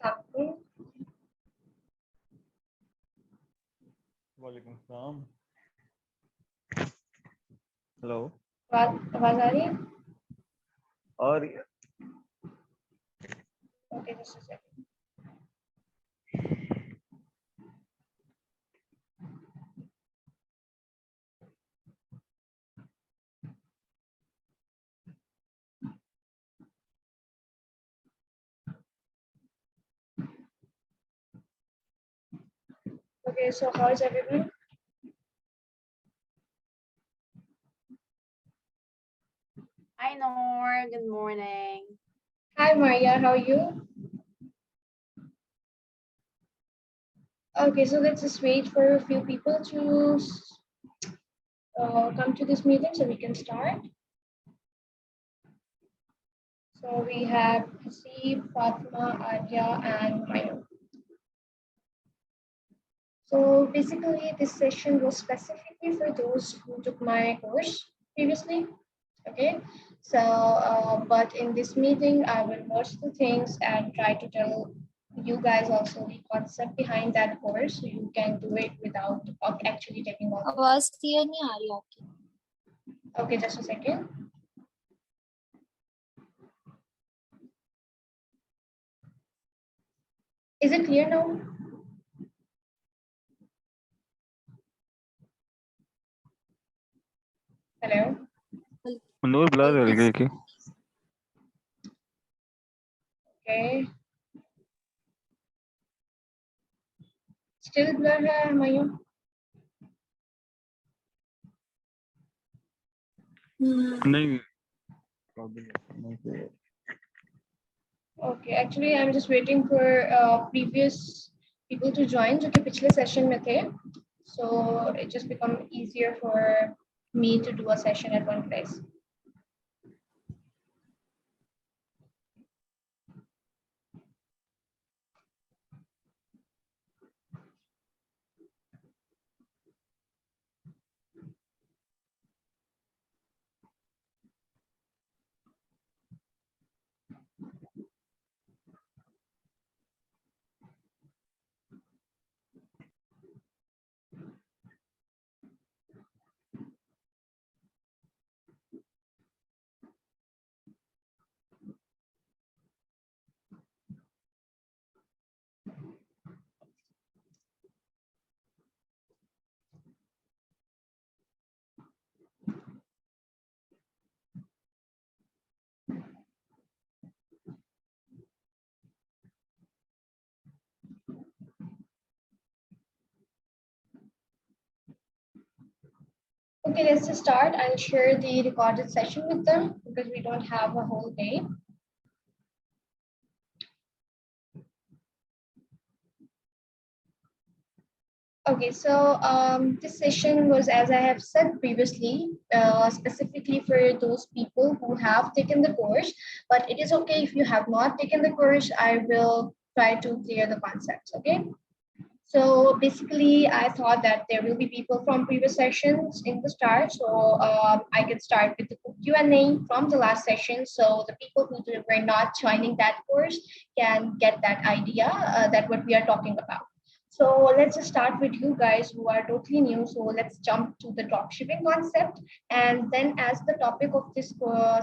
आपको वालेकुम सलाम। हेलो, आवाज आ रही है? और okay, just a second. Okay, so how is everyone? Hi, Noor. Good morning. Hi, Maria. How are you? Okay, so let's just wait for a few people to come to this meeting so we can start. So we have Hasib, Fatma, Arya, and Maya. So basically, this session was specifically for those who took my course previously. Okay, so but in this meeting, I will merge the things and try to tell you guys also the concept behind that course, so you can do it without actually taking all. आवाज clear नहीं आ रही आपकी। Okay, just a second. Is it clear now? Hello. Noor blur हो गई कि Okay. Still blur है Mayu? नहीं। Okay, actually I'm just waiting for previous people to join जो कि पिछले session में थे, so it just become easier for me to do a session at one place. Okay, let's just start. I'll share the recorded session with them because we don't have a whole day. Okay, so this session was, as I have said previously, specifically for those people who have taken the course, but it is okay if you have not taken the course. I will try to clear the concepts, okay? So basically, I thought that there will be people from previous sessions in the start, so I can start with the Q&A from the last session, so the people who were not joining that course can get that idea that what we are talking about. So let's just start with you guys who are totally new. So let's jump to the dropshipping concept. And then as the topic of this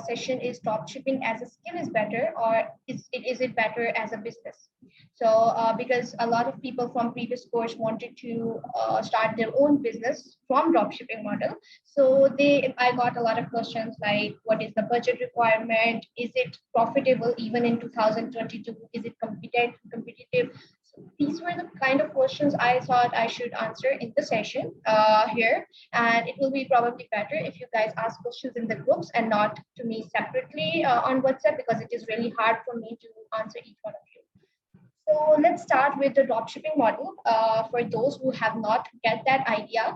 session is dropshipping as a skill is better, or is it better as a business? So because a lot of people from previous course wanted to start their own business from dropshipping model. So I got a lot of questions like, what is the budget requirement? Is it profitable even in 2022? Is it competitive? So these were the kind of questions I thought I should answer in the session here. And it will be probably better if you guys ask questions in the groups and not to me separately on WhatsApp, because it is really hard for me to answer each one of you. So let's start with the dropshipping model. For those who have not get that idea,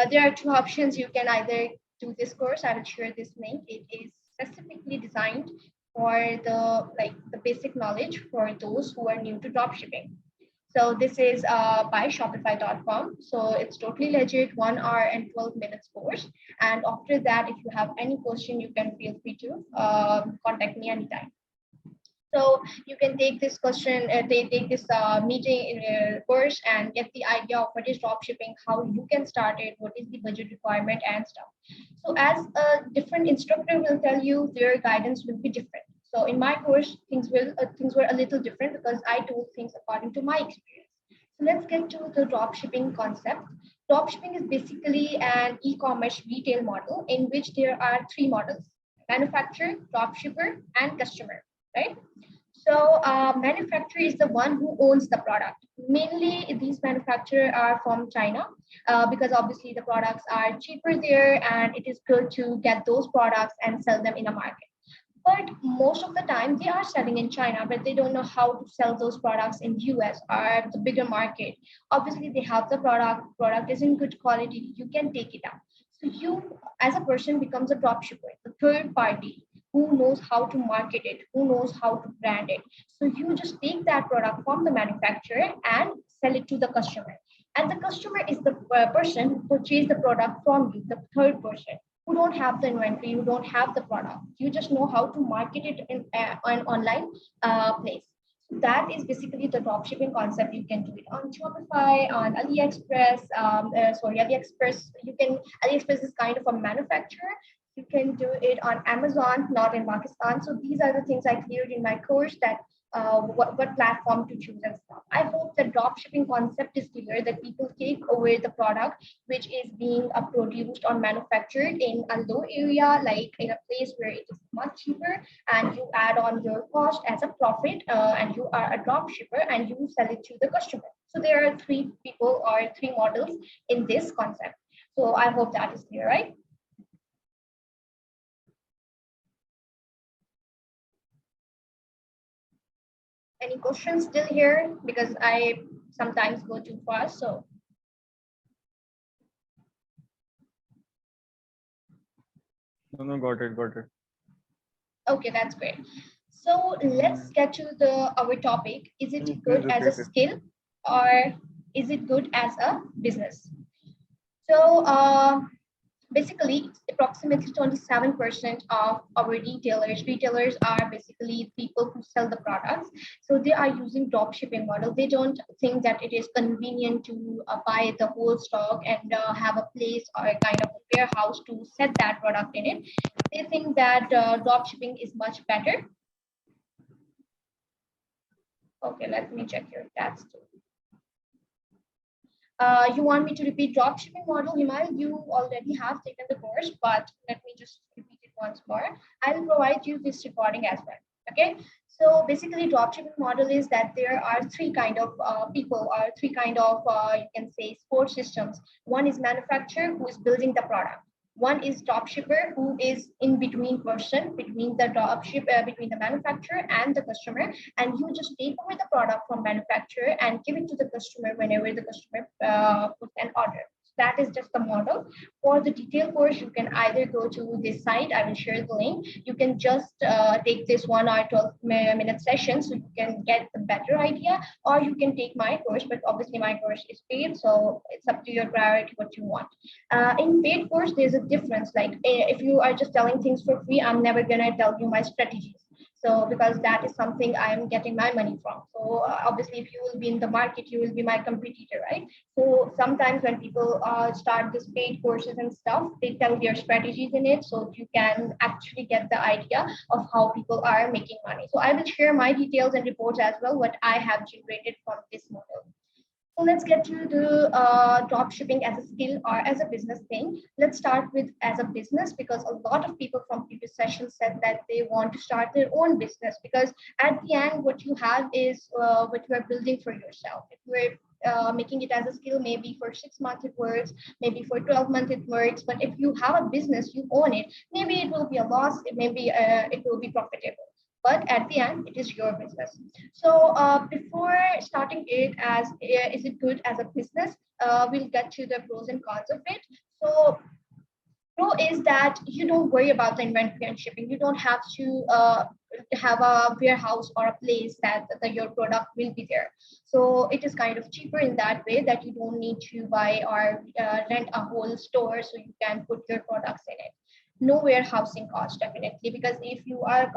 there are two options. You can either do this course. I will share this link. It is specifically designed for the basic knowledge for those who are new to dropshipping. So this is by Shopify.com. So it's totally legit, 1 hour and 12 minutes course. And after that, if you have any question, you can feel free to contact me anytime. So you can take this question, they take this meeting in your course and get the idea of what is dropshipping, how you can start it, what is the budget requirement and stuff. So as a different instructor will tell you, their guidance will be different. So in my course, things were a little different because I told things according to my experience. So let's get to the dropshipping concept. Dropshipping is basically an e-commerce retail model in which there are three models: manufacturer, dropshipper, and customer, right? So manufacturer is the one who owns the product. Mainly these manufacturers are from China because obviously the products are cheaper there and it is good to get those products and sell them in a market. But most of the time they are selling in China, but they don't know how to sell those products in US or the bigger market. Obviously, they have the product is in good quality, you can take it out. So you, as a person, becomes a dropshipper, the third party who knows how to market it, who knows how to brand it. So you just take that product from the manufacturer and sell it to the customer. And the customer is the person who purchased the product from you, the third person who don't have the inventory, you don't have the product. You just know how to market it in an online place. So that is basically the dropshipping concept. You can do it on Shopify, on AliExpress. AliExpress. You can AliExpress is kind of a manufacturer. You can do it on Amazon, not in Pakistan. So these are the things I cleared in my course that what platform to choose and stuff. I hope the dropshipping concept is clear, that people take away the product which is being produced or manufactured in a low area, like in a place where it is much cheaper, and you add on your cost as a profit, and you are a dropshipper and you sell it to the customer. So there are three people or three models in this concept. So I hope that is clear, right? Any questions still here? Because I sometimes go too fast. So No, got it. okay, that's great. So let's get to our topic. Is it Please good as a repeat it. skill or is it good as a business? So basically approximately 27% of our retailers are basically people who sell the products. So they are using drop shipping model. They don't think that it is convenient to buy the whole stock and have a place or a kind of a warehouse to set that product in it. They think that drop shipping is much better. Okay, let me check your stats too. You want me to repeat dropshipping model, Himal? You already have taken the course, but let me just repeat it once more. I will provide you this recording as well. Okay. So basically, dropshipping model is that there are three kind of people, or three kind of you can say support systems. One is manufacturer who is building the product. One is dropshipper, who is in between person between the between the manufacturer and the customer, and you just take over the product from manufacturer and give it to the customer whenever the customer puts an order. So that is just the model. For the detailed course, you can either go to this site. I will share the link. You can just take this 1 or 12-minute session so you can get the better idea, or you can take my course. But obviously, my course is paid, so it's up to your priority what you want. In paid course, there's a difference. Like if you are just telling things for free, I'm never gonna tell you my strategies. So because that is something I'm getting my money from. So obviously, if you will be in the market, you will be my competitor, right? So sometimes when people start this paid courses and stuff, they tell their strategies in it, so you can actually get the idea of how people are making money. So I will share my details and reports as well, what I have generated from this model. So let's get to the drop shipping as a skill or as a business thing. Let's start with as a business, because a lot of people from previous sessions said that they want to start their own business, because at the end, what you have is what you are building for yourself. If you're making it as a skill, maybe for 6 months it works, maybe for 12 months it works. But if you have a business, you own it, maybe it will be a loss, maybe it will be profitable, but at the end it is your business. So before starting it as is it good as a business, we'll get to the pros and cons of it. So pro is that you don't worry about the inventory and shipping. You don't have to have a warehouse or a place that your product will be there. So it is kind of cheaper in that way, that you don't need to buy or rent a whole store so you can put your products in it. No warehousing cost, definitely, because if you are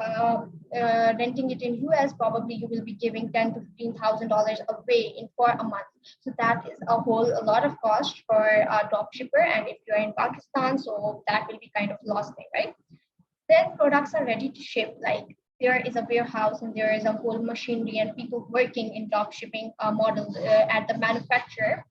renting it in US, probably you will be giving $10,000 to $15,000 away in for a month. So that is a lot of cost for a dropshipper. And if you're in Pakistan, so that will be kind of lost thing, right? Then products are ready to ship. Like there is a warehouse and there is a whole machinery and people working in dropshipping models at the manufacturer.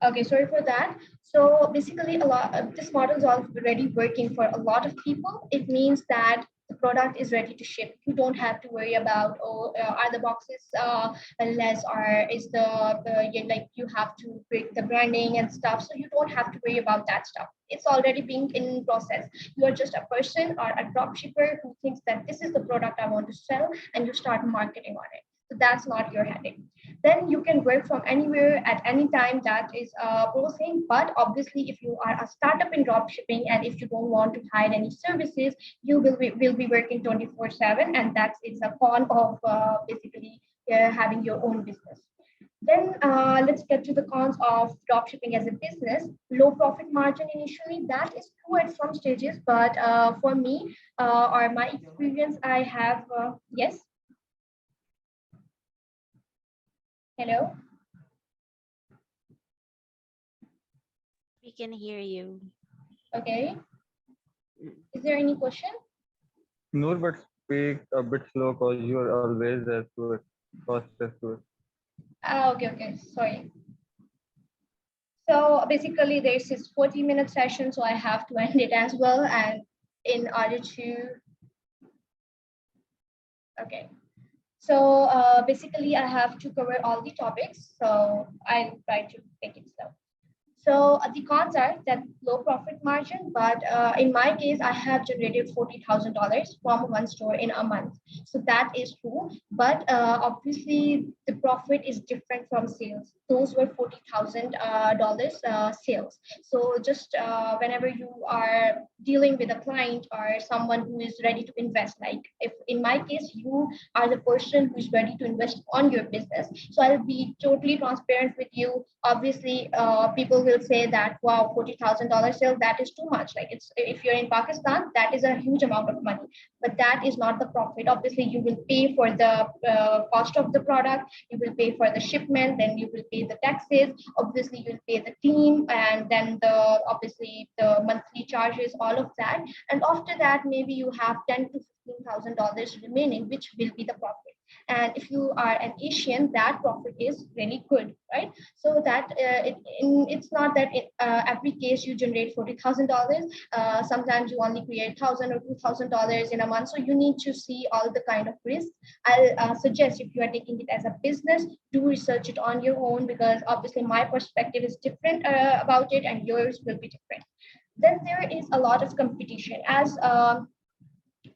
Okay, sorry for that. So basically, a lot this model is already working for a lot of people. It means that the product is ready to ship. You don't have to worry about, oh, are the boxes less, or is like you have to break the branding and stuff. So you don't have to worry about that stuff. It's already being in process. You are just a person or a drop shipper who thinks that this is the product I want to sell, and you start marketing on it. So that's not your headache. Then you can work from anywhere at any time. That is a pro thing. But obviously, if you are a startup in dropshipping and if you don't want to hire any services, you will be working 24/7, and that's it's a con of basically having your own business. Then let's get to the cons of dropshipping as a business. Low profit margin initially, that is true at some stages, but for me or my experience, I have yes. Hello. We can hear you. Okay. Is there any question? No, but speak a bit slow because you are always as to it. Fast as to it. Okay. Sorry. So basically, there's this 40-minute session, so I have to end it as well. And in order to, okay. So basically, I have to cover all the topics. So I'll try to take it slow. So the cons are that low profit margin, but in my case, I have generated $40,000 from one store in a month. So that is true. But obviously, the profit is different from sales. Those were $40,000 sales. So just whenever you are dealing with a client or someone who is ready to invest, like if in my case, you are the person who is ready to invest on your business. So I'll be totally transparent with you. Obviously, people will say that, wow, $40,000 sale, that is too much. Like it's if you're in Pakistan, that is a huge amount of money, but that is not the profit. Obviously, you will pay for the cost of the product, you will pay for the shipment, then you will pay the taxes. Obviously, you'll pay the team, and then obviously the monthly charges, all of that. And after that, maybe you have $10,000 to $15,000 remaining, which will be the profit. And if you are an Asian, that profit is really good, right? So that it's not that every case you generate $40,000. Sometimes you only create $1,000 or $2,000 in a month. So you need to see all the kind of risks. I'll suggest if you are taking it as a business, do research it on your own, because obviously my perspective is different about it, and yours will be different. Then there is a lot of competition as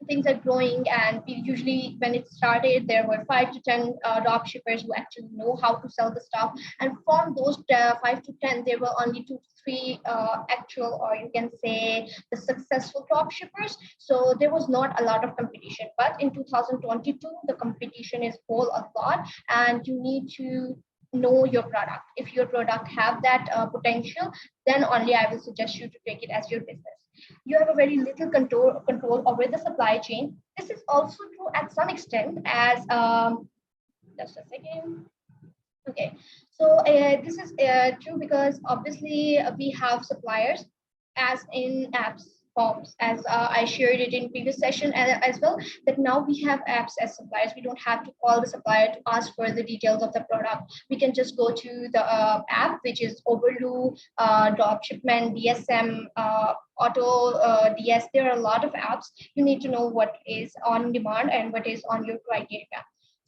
things are growing, and usually when it started there were 5 to 10 drop shippers who actually know how to sell the stuff, and from those 5 to 10 there were only 2 to 3 actual, or you can say the successful drop shippers. So there was not a lot of competition, but in 2022 the competition is whole a lot, and you need to know your product. If your product have that potential, then only I will suggest you to take it as your business. You have a very little control over the supply chain. This is also true at some extent, as just a second. Okay, so this is true because obviously we have suppliers as in apps forms, as I shared it in previous session as well, that now we have apps as suppliers. We don't have to call the supplier to ask for the details of the product. We can just go to the app, which is Overloo, Dropshipment, DSM, Auto DS. There are a lot of apps. You need to know what is on demand and what is on your criteria.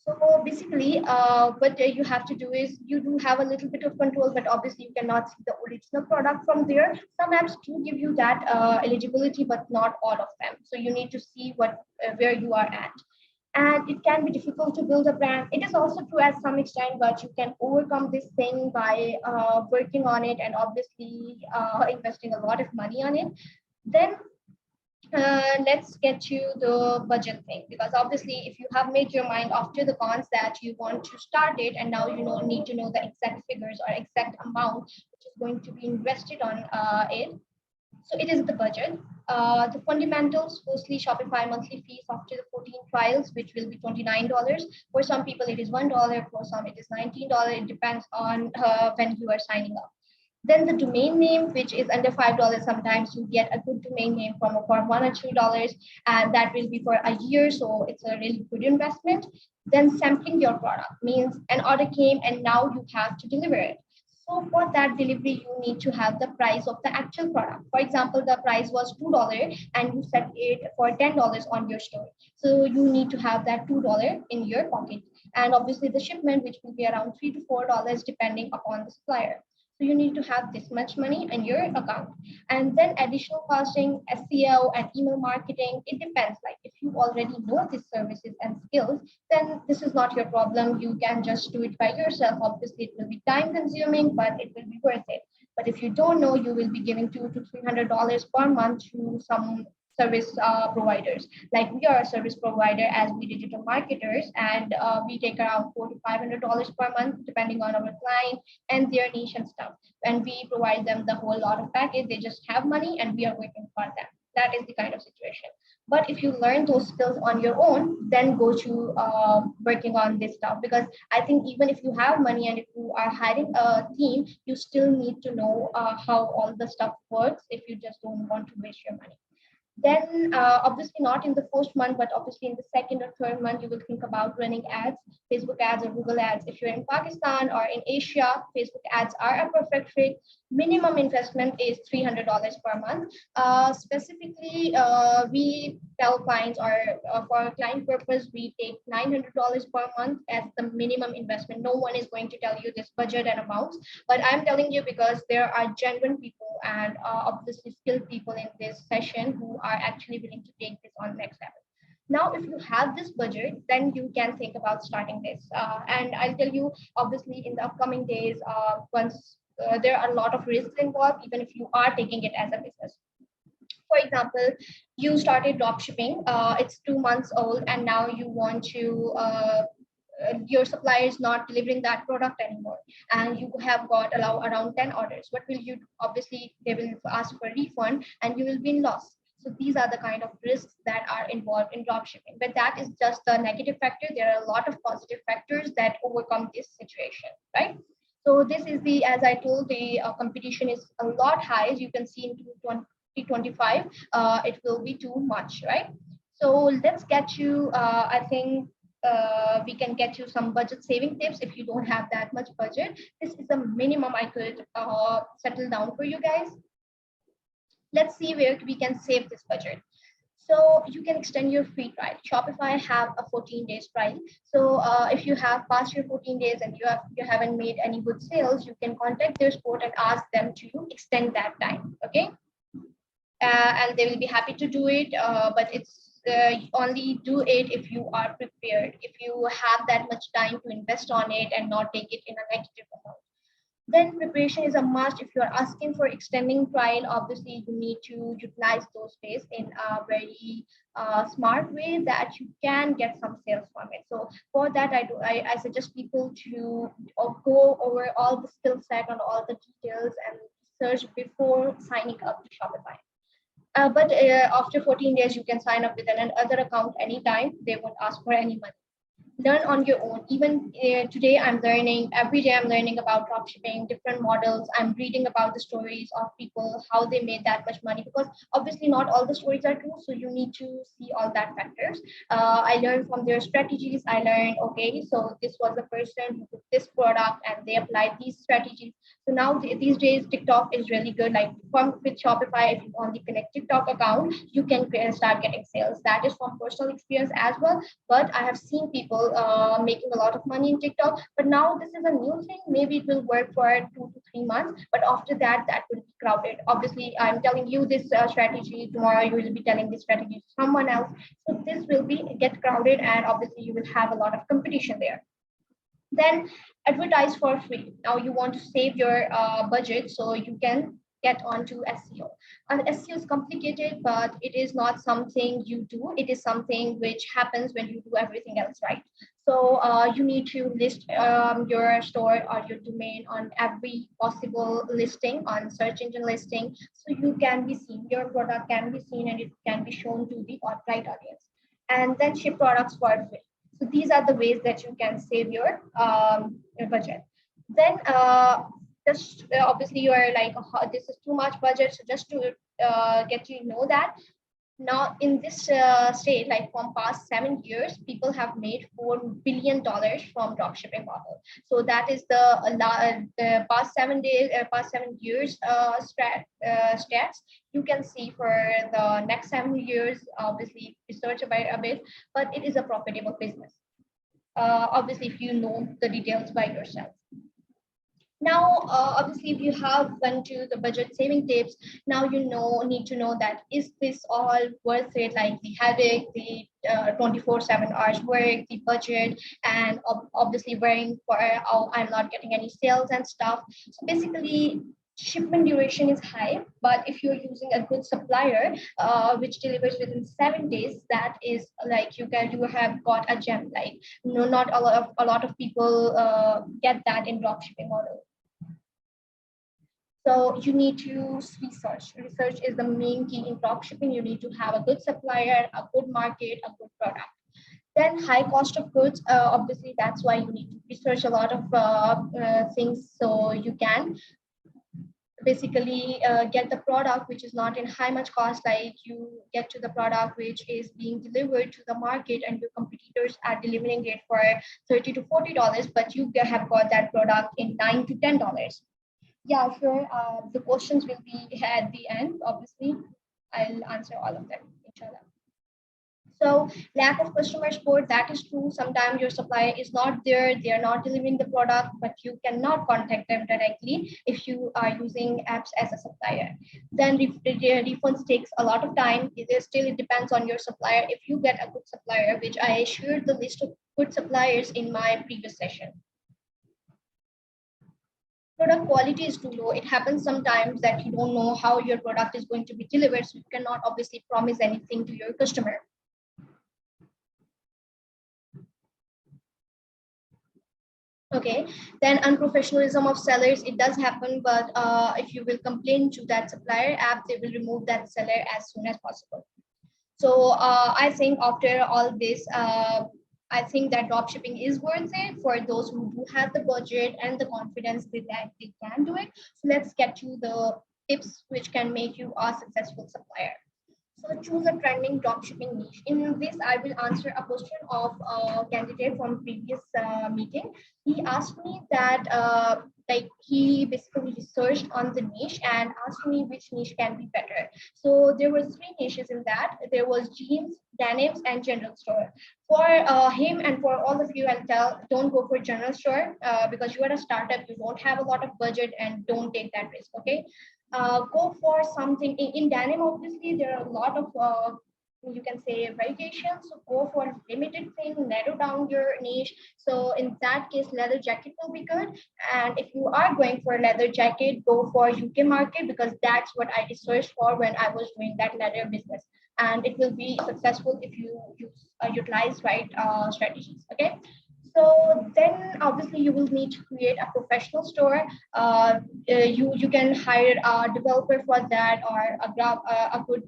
So basically, what you have to do is you do have a little bit of control, but obviously you cannot see the original product from there. Some apps do give you that eligibility, but not all of them. So you need to see where you are at. And it can be difficult to build a brand. It is also true at some extent, but you can overcome this thing by working on it and obviously investing a lot of money on it. Then let's get to the budget thing, because obviously if you have made your mind after the cons that you want to start it, and now you know need to know the exact figures or exact amount which is going to be invested on it. So it is the budget. The fundamentals, firstly, Shopify monthly fees after the 14 trials, which will be $29. For some people, it is $1. For some, it is $19. It depends on when you are signing up. Then the domain name, which is under $5. Sometimes you get a good domain name for $1 or $2, and that will be for a year. So it's a really good investment. Then sampling your product means an order came and now you have to deliver it. So for that delivery, you need to have the price of the actual product. For example, the price was $2 and you set it for $10 on your store. So you need to have that $2 in your pocket. And obviously the shipment, which will be around $3 to $4 depending upon the supplier. So you need to have this much money in your account. And then additional costing, SEO and email marketing, it depends. Like if you already know these services and skills, then this is not your problem. You can just do it by yourself. Obviously, it will be time consuming, but it will be worth it. But if you don't know, you will be giving $200 to $300 per month to some service providers. Like we are a service provider as we digital marketers, and we take around $400 to $500 per month, depending on our client and their niche and stuff. And we provide them the whole lot of package. They just have money, and we are working for them. That is the kind of situation. But if you learn those skills on your own, then go to working on this stuff, because I think even if you have money and if you are hiring a team, you still need to know how all the stuff works if you just don't want to waste your money. Then, obviously, not in the first month, but obviously in the second or third month, you will think about running ads, Facebook ads or Google ads. If you're in Pakistan or in Asia, Facebook ads are a perfect fit. Minimum investment is $300 per month. Specifically, we tell clients, or for client purpose, we take $900 per month as the minimum investment. No one is going to tell you this budget and amounts, but I'm telling you because there are genuine people and obviously skilled people in this session who are actually willing to take this on next level. Now, if you have this budget, then you can think about starting this. And I'll tell you, obviously, in the upcoming days, once there are a lot of risks involved, even if you are taking it as a business. For example, you started dropshipping, it's 2 months old, and now you want to your supplier is not delivering that product anymore, and you have got around 10 orders. What will you do? Obviously, they will ask for a refund and you will be in loss. So these are the kind of risks that are involved in dropshipping. But that is just the negative factor. There are a lot of positive factors that overcome this situation, right? So this is the, as I told, the competition is a lot high. As you can see in 2025, it will be too much, right? So let's get you, I think we can get you some budget saving tips if you don't have that much budget. This is the minimum I could settle down for you guys. Let's see where we can save this budget. So you can extend your free trial. Shopify have a 14 days trial. So if you have passed your 14 days and you haven't made any good sales, you can contact their support and ask them to extend that time. Okay, and they will be happy to do it. But it's only do it if you are prepared. If you have that much time to invest on it and not take it in a negative amount, then preparation is a must. If you're asking for extending trial, obviously you need to utilize those days in a very smart way that you can get some sales from it. So for that, I suggest people to go over all the skill set and all the details and search before signing up to Shopify. But after 14 days, you can sign up with another account anytime. They won't ask for any money. Learn on your own. Even today, I'm learning. Every day, I'm learning about dropshipping, different models. I'm reading about the stories of people, how they made that much money. Because obviously, not all the stories are true. So you need to see all that factors. I learned from their strategies. I learned, okay, so this was the person who took this product and they applied these strategies. So now these days, TikTok is really good. Like from with Shopify, if you only connect TikTok account, you can start getting sales. That is from personal experience as well. But I have seen people making a lot of money in TikTok. But now this is a new thing. Maybe it will work for 2 to 3 months. But after that, that will be crowded. Obviously, I'm telling you this strategy. Tomorrow, you will be telling this strategy to someone else. So this will be get crowded, and obviously, you will have a lot of competition there. Then advertise for free. Now you want to save your budget, so you can get onto SEO. And SEO is complicated, but it is not something you do. It is something which happens when you do everything else right. So you need to list your store or your domain on every possible listing, on search engine listing, so you can be seen, your product can be seen, and it can be shown to the right audience. And then ship products for free. So these are the ways that you can save your budget. Then just obviously you are like, oh, this is too much budget. So just to get you know that now in this state, like from past 7 years, people have made $4 billion from dropshipping model. So that is the past 7 days, past 7 years stats. You can see for the next 7 years, obviously research about a bit, but it is a profitable business. Obviously, if you know the details by yourself. Now, obviously, if you have went to the budget saving tips, now you need to know that is this all worth it? Like the headache, the 24/7 hours work, the budget, and obviously worrying for oh, I'm not getting any sales and stuff. So basically, shipment duration is high, but if you're using a good supplier which delivers within 7 days, that is like you have got a gem. Like not a lot of people get that in dropshipping model. So you need to research. Research is the main key in dropshipping. You need to have a good supplier, a good market, a good product. Then high cost of goods. Obviously, that's why you need to research a lot of things so you can basically get the product which is not in high much cost. Like you get to the product which is being delivered to the market and your competitors are delivering it for $30 to $40, but you have got that product in $9 to $10. Yeah, sure. The questions will be at the end. Obviously, I'll answer all of them, inshallah. So lack of customer support, that is true. Sometimes your supplier is not there, they are not delivering the product, but you cannot contact them directly if you are using apps as a supplier. Then refunds takes a lot of time. It depends on your supplier. If you get a good supplier, which I shared the list of good suppliers in my previous session. Product quality is too low. It happens sometimes that you don't know how your product is going to be delivered, so you cannot obviously promise anything to your customer. Okay, then unprofessionalism of sellers, it does happen, but if you will complain to that supplier app, they will remove that seller as soon as possible. So I think after all this, I think that dropshipping is worth it for those who do have the budget and the confidence that they can do it. So let's get to the tips which can make you a successful supplier. So choose a trending dropshipping niche. In this, I will answer a question of a candidate from previous meeting. He asked me that like he basically researched on the niche and asked me which niche can be better. So there were three niches in that. There was jeans, denims, and general store. For him and for all of you, I'll tell, don't go for general store because you are a startup, you don't have a lot of budget, and don't take that risk, okay? Go for something in denim. Obviously, there are a lot of you can say variations. So go for a limited thing, narrow down your niche. So in that case, leather jacket will be good. And if you are going for a leather jacket, go for UK market because that's what I researched for when I was doing that leather business. And it will be successful if you utilize right strategies. Okay. So then obviously you will need to create a professional store. You can hire a developer for that, or a good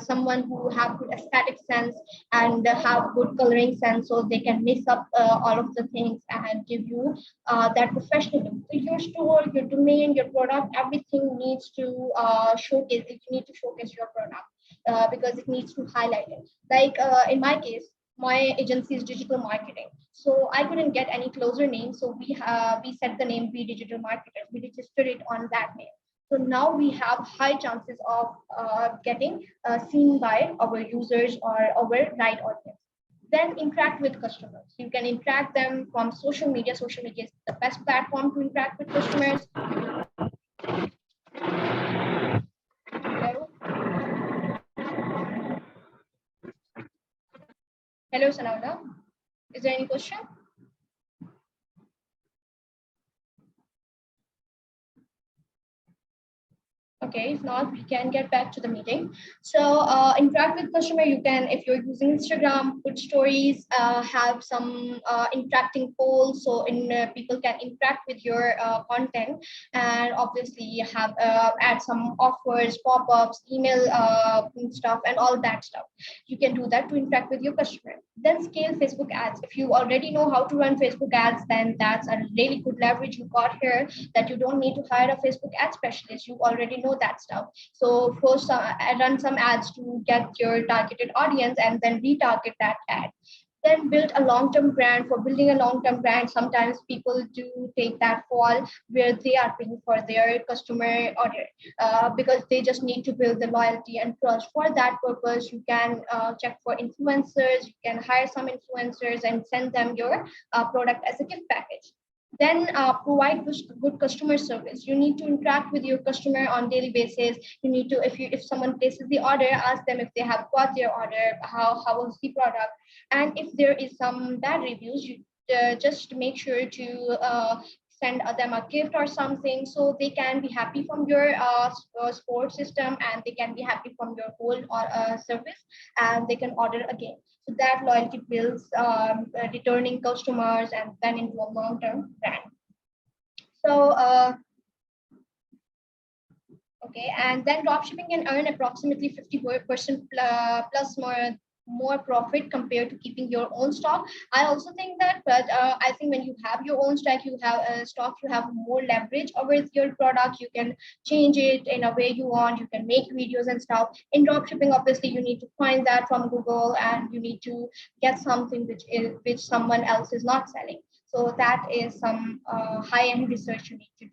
someone who have good aesthetic sense and have good coloring sense, so they can mix up all of the things and give you that professional look. So your store, your domain, your product, everything needs to showcase. You need to showcase your product because it needs to highlight it. Like in my case, my agency is digital marketing, so I couldn't get any closer name, so we set the name We Digital Marketers. We registered it on that name, so now we have high chances of getting seen by our users or our right audience. Then interact with customers. You can interact them from social media. Social media is the best platform to interact with customers. Hello, hello, Sanavna. Is there any question? Okay, if not, we can get back to the meeting. So interact with customer. You can, if you're using Instagram, put stories, have some interacting polls, so people can interact with your content, and obviously have add some offers, pop-ups, email stuff, and all that stuff. You can do that to interact with your customer. Then scale Facebook ads. If you already know how to run Facebook ads, then that's a really good leverage you got here, that you don't need to hire a Facebook ad specialist. You already know that stuff. So first, run some ads to get your targeted audience, and then retarget that ad. Then build a long-term brand. For building a long-term brand, sometimes people do take that fall where they are paying for their customer order, because they just need to build the loyalty and trust. For that purpose, you can check for influencers. You can hire some influencers and send them your product as a gift package. Then provide good customer service. You need to interact with your customer on daily basis. You need to, if someone places the order, ask them if they have got their order, how was the product, and if there is some bad reviews, you just make sure to send them a gift or something, so they can be happy from your support system, and they can be happy from your whole service, and they can order again. So that loyalty builds returning customers and then into a long-term brand. So okay, and then dropshipping can earn approximately 50% plus more profit compared to keeping your own stock. I also think that, but I think when you have your own stock, you have more leverage over your product. You can change it in a way you want. You can make videos and stuff. In dropshipping, obviously, you need to find that from Google, and you need to get something which someone else is not selling. So that is some high-end research you need to do.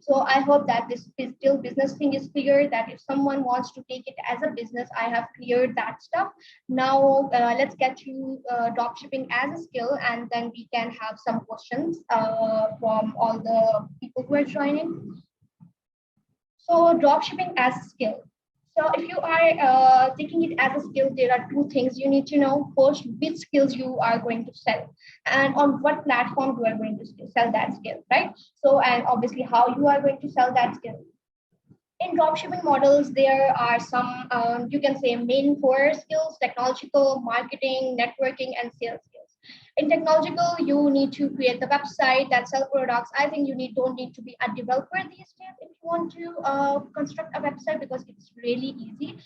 So I hope that this still business thing is clear, that if someone wants to take it as a business, I have cleared that stuff. Now let's get to dropshipping as a skill, and then we can have some questions from all the people who are joining. So dropshipping as a skill. So if you are taking it as a skill, there are two things you need to know. First, which skills you are going to sell, and on what platform you are going to sell that skill, right? So, and obviously how you are going to sell that skill. In dropshipping models, there are some, you can say, main four skills: technological, marketing, networking, and sales skills. In technological, you need to create the website that sell products. I think don't need to be a developer these days if you want to construct a website, because it's really easy.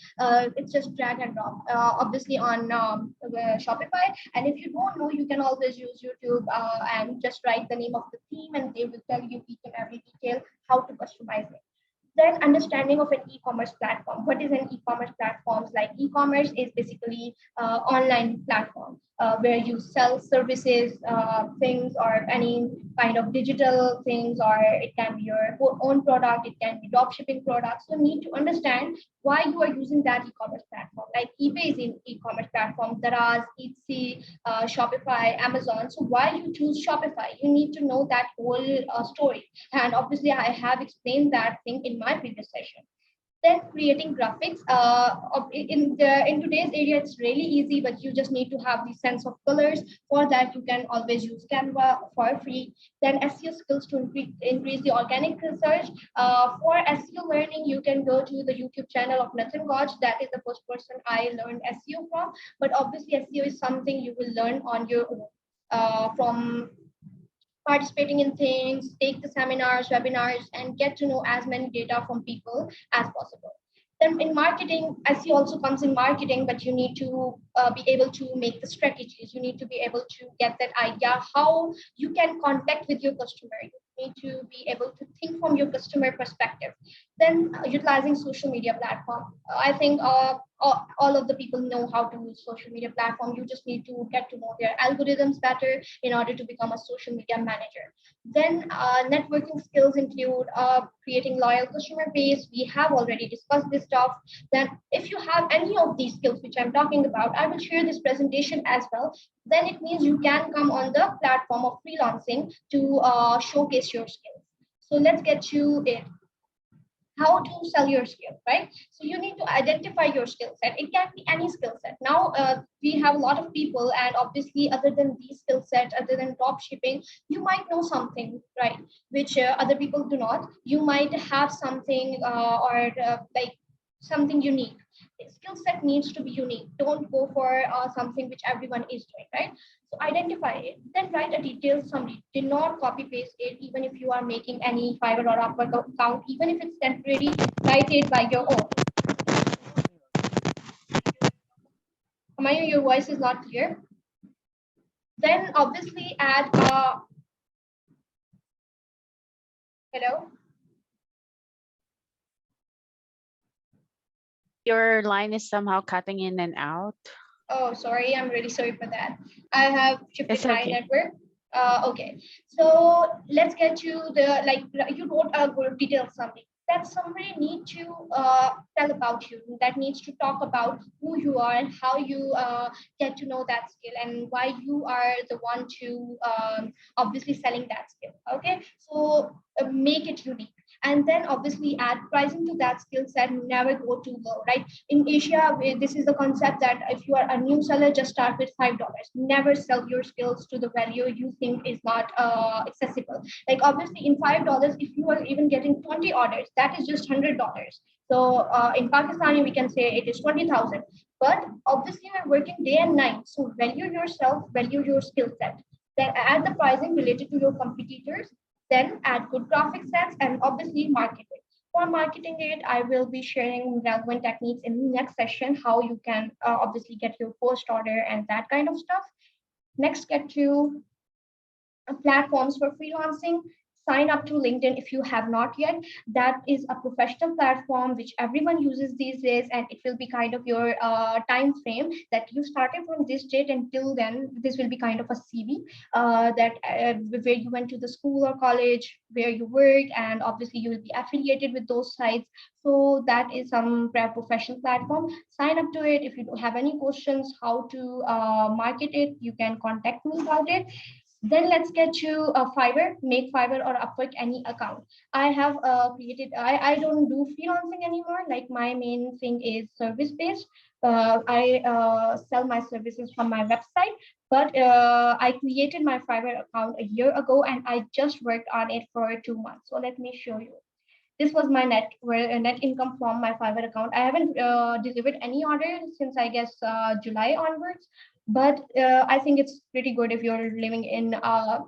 It's just drag and drop, obviously on Shopify. And if you don't know, you can always use YouTube and just write the name of the theme, and they will tell you each and every detail how to customize it. Then understanding of an e-commerce platform. What is an e-commerce platform? Like e-commerce is basically online platform where you sell services, things, or any kind of digital things, or it can be your own product, it can be drop shipping products. So you need to understand why you are using that e-commerce platform. Like eBay is an e-commerce platform, Daraz, Etsy, Shopify, Amazon. So why you choose Shopify? You need to know that whole story. And obviously, I have explained that thing in my previous session. Then creating graphics. In today's area, it's really easy, but you just need to have the sense of colors. For that, you can always use Canva for free. Then SEO skills to increase the organic research. For SEO learning, you can go to the YouTube channel of Nathan Gotch. That is the first person I learned SEO from. But obviously, SEO is something you will learn on your own from participating in things, take the seminars, webinars, and get to know as many data from people as possible. Then in marketing, SEO also comes in marketing, but you need to be able to make the strategies. You need to be able to get that idea how you can contact with your customer. You need to be able to think from your customer perspective. Then utilizing social media platform. I think all of the people know how to use social media platform. You just need to get to know their algorithms better in order to become a social media manager. Then networking skills include creating loyal customer base. We have already discussed this stuff. Then if you have any of these skills which I'm talking about, I will share this presentation as well. Then it means you can come on the platform of freelancing to showcase your skills. So let's get to it. how to sell your skill, right? So you need to identify your skill set. It can be any skill set. Now we have a lot of people, and obviously other than these skill sets, other than drop shipping, you might know something, right, which other people do not. You might have something or like something unique. Skill set needs to be unique. Don't go for something which everyone is doing, right? So identify it, then write a detailed summary. Do not copy paste it, even if you are making any Fiverr or Upwork account, even if it's temporary, write it by your own. Amaya, your voice is not clear. Then obviously add hello. Your line is somehow cutting in and out. Oh, sorry. I'm really sorry for that. I have shifted It's my okay. network. Okay. So let's get to the like you wrote a good detailed summary. That summary need to tell about you. That needs to talk about who you are and how you get to know that skill and why you are the one to obviously selling that skill. Okay. So make it unique. And then obviously add pricing to that skill set. Never go too low, right? In Asia, this is the concept that if you are a new seller, just start with $5. Never sell your skills to the value you think is not accessible. Like obviously, in $5, if you are even getting 20 orders, that is just $100. So in Pakistani, we can say it is 20,000. But obviously, we're working day and night. So value yourself, value your skill set. Then add the pricing related to your competitors. Then add good graphic sets and obviously market it. For marketing it, I will be sharing relevant techniques in the next session, how you can obviously get your first order and that kind of stuff. Next, get to platforms for freelancing. Sign up to LinkedIn if you have not yet. That is a professional platform which everyone uses these days, and it will be kind of your time frame that you started from this date until then. This will be kind of a CV that where you went to the school or college, where you work, and obviously you will be affiliated with those sites. So that is some professional platform. Sign up to it. If you have any questions how to market it, you can contact me about it. Then let's get to Fiverr, make Fiverr or Upwork any account. I have created, I don't do freelancing anymore. Like my main thing is service based. I sell my services from my website, but I created my Fiverr account a year ago and I just worked on it for 2 months. So let me show you. This was my net income from my Fiverr account. I haven't delivered any order since I guess July onwards, but I think it's pretty good if you're living in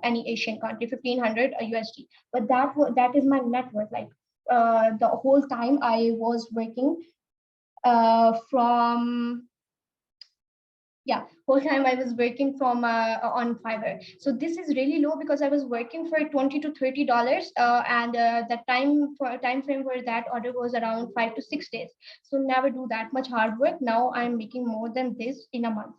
any Asian country, 1500 USD. But that is my net worth. Like the whole time I was working from yeah, whole time I was working from on Fiverr. So this is really low because I was working for $20 to $30, and the time frame for that order was around 5 to 6 days. So never do that much hard work. Now I'm making more than this in a month.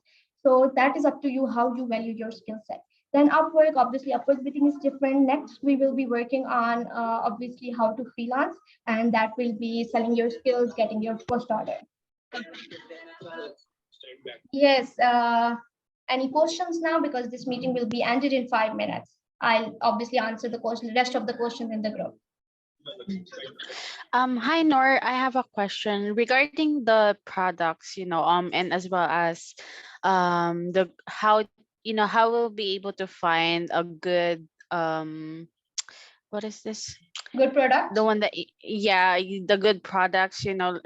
So that is up to you how you value your skill set. Then Upwork, obviously Upwork bidding is different. Next, we will be working on obviously how to freelance, and that will be selling your skills, getting your first order. Yes. Any questions now? Because this meeting will be ended in 5 minutes. I'll obviously answer the rest of the questions in the group. Hi Nor, I have a question regarding the products, and as well as the how how we'll be able to find a good what is this? Good product. The one that yeah, the good products,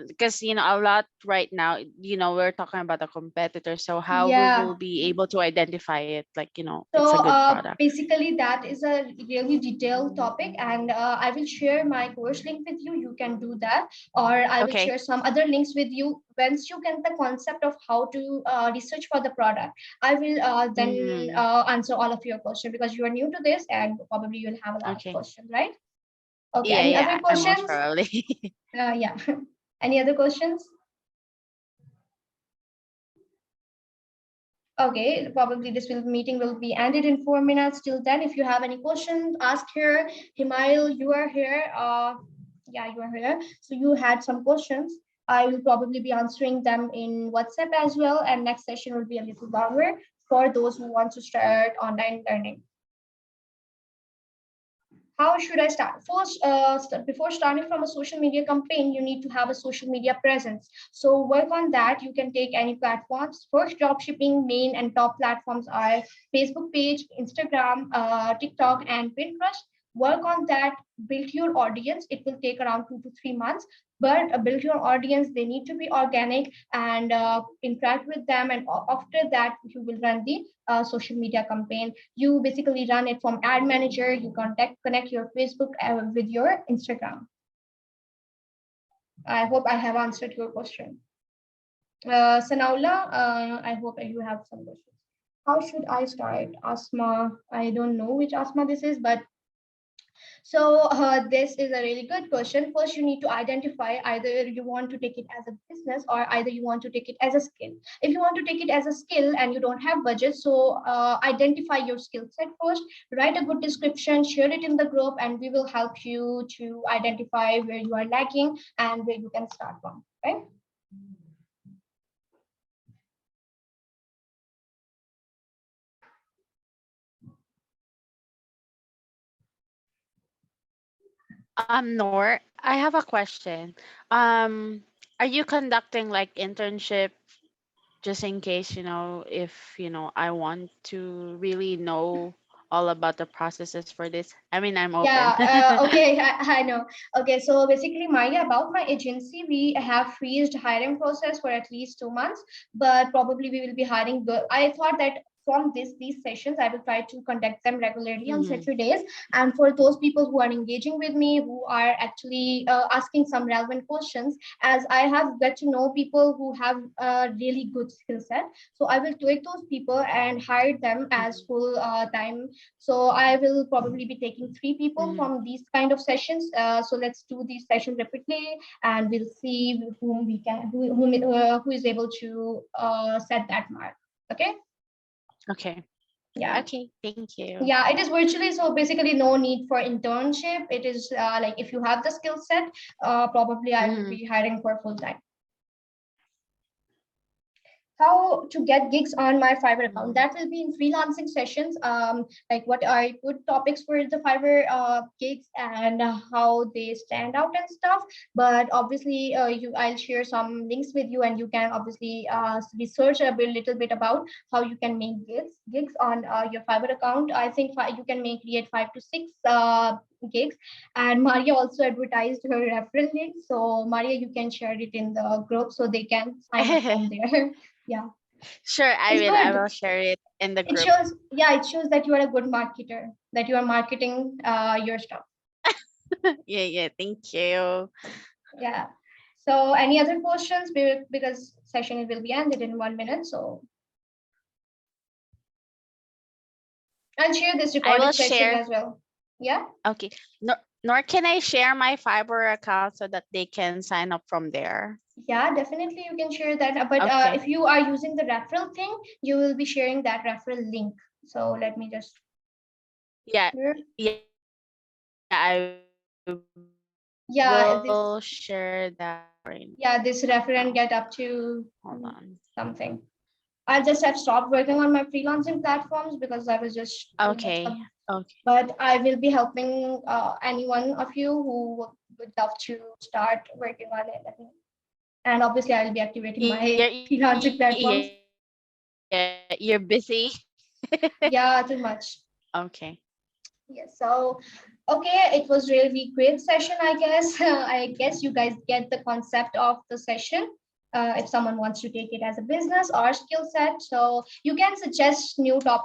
because a lot right now, we're talking about a competitor. So how we Yeah. will be able to identify it, like, it's a So good product. basically, that is a really detailed topic, and I will share my course link with you. You can do that, or I will Okay. share some other links with you. Once you get the concept of how to research for the product, I will then answer all of your questions because you are new to this, and probably you'll have a lot of Okay. questions, right? Okay. Yeah, Any other yeah, most questions? probably. Yeah. Any other questions? Okay, probably this meeting will be ended in 4 minutes. Till then, if you have any questions, ask her. Himail, you are here. Yeah, you are here. So you had some questions. I will probably be answering them in WhatsApp as well. And next session will be a little longer for those who want to start online learning. How should I start? First, before starting from a social media campaign, you need to have a social media presence. So work on that. You can take any platforms. First, dropshipping main and top platforms are Facebook page, Instagram, TikTok, and Pinterest. Work on that. Build your audience. It will take around 2 to 3 months. But build your audience. They need to be organic and interact with them. And after that, you will run the social media campaign. You basically run it from ad manager. You connect your Facebook with your Instagram. I hope I have answered your question. Sanaula, I hope you have some questions. How should I start? Asma, I don't know which Asma this is, but so this is a really good question. First, you need to identify either you want to take it as a business or either you want to take it as a skill. If you want to take it as a skill and you don't have budget, so identify your skill set first, write a good description, share it in the group, and we will help you to identify where you are lacking and where you can start from, right? Nor, I have a question. Are you conducting like internship just in case, if, I want to really know all about the processes for this? I mean, I'm open. Yeah, okay, I know. Okay, so basically, Maya, about my agency, we have freezed hiring process for at least 2 months, but probably we will be hiring. I thought that from these sessions, I will try to conduct them regularly on Mhm, Saturdays. And for those people who are engaging with me, who are actually asking some relevant questions, as I have got to know people who have a really good skill set, so I will take those people and hire them as mhm, full time. So I will probably be taking 3 people mhm. from these kind of sessions. So let's do these sessions repeatedly, and we'll see whom we can, who is able to set that mark. Okay. Okay. Yeah. Okay. Thank you. Yeah, it is virtually, so basically no need for internship. It is like if you have the skill set, probably I will Mhm, be hiring for full time. How to get gigs on my Fiverr account. mhm. That will be in freelancing sessions. Like what are good topics for the Fiverr gigs and how they stand out and stuff. But obviously, I'll share some links with you, and you can obviously research little bit about how you can make gigs on your Fiverr account. I think you can create 5 to 6 gigs. And Maria also advertised her referral link. So Maria, you can share it in the group so they can sign up from there. Yeah, Sure, I it's will. I good. will share it in the It group. shows, yeah, it shows that you are a good marketer, that you are marketing your stuff. Yeah, yeah. Thank you. Yeah. So any other questions? Because session will be ended in 1 minute. So I'll share this I will recorded session share. as well. Yeah. Okay. Nor can I share my Fiverr account so that they can sign up from there. Yeah, definitely you can share that. But Okay. if you are using the referral thing, you will be sharing that referral link. So let me just Yeah. here. Yeah. I Yeah, will this, share that right yeah, this referral now. get up to Hold on. something. I just have stopped working on my freelancing platforms because I was just too much. Okay. Okay. But I will be helping any one of you who would love to start working on it. And obviously, I will be activating my freelancing platforms. Yeah, you're busy. Yeah, too much. Okay. Yes. So, okay, it was really great session, I guess. I guess you guys get the concept of the session. If someone wants to take it as a business or skill set, so you can suggest new topics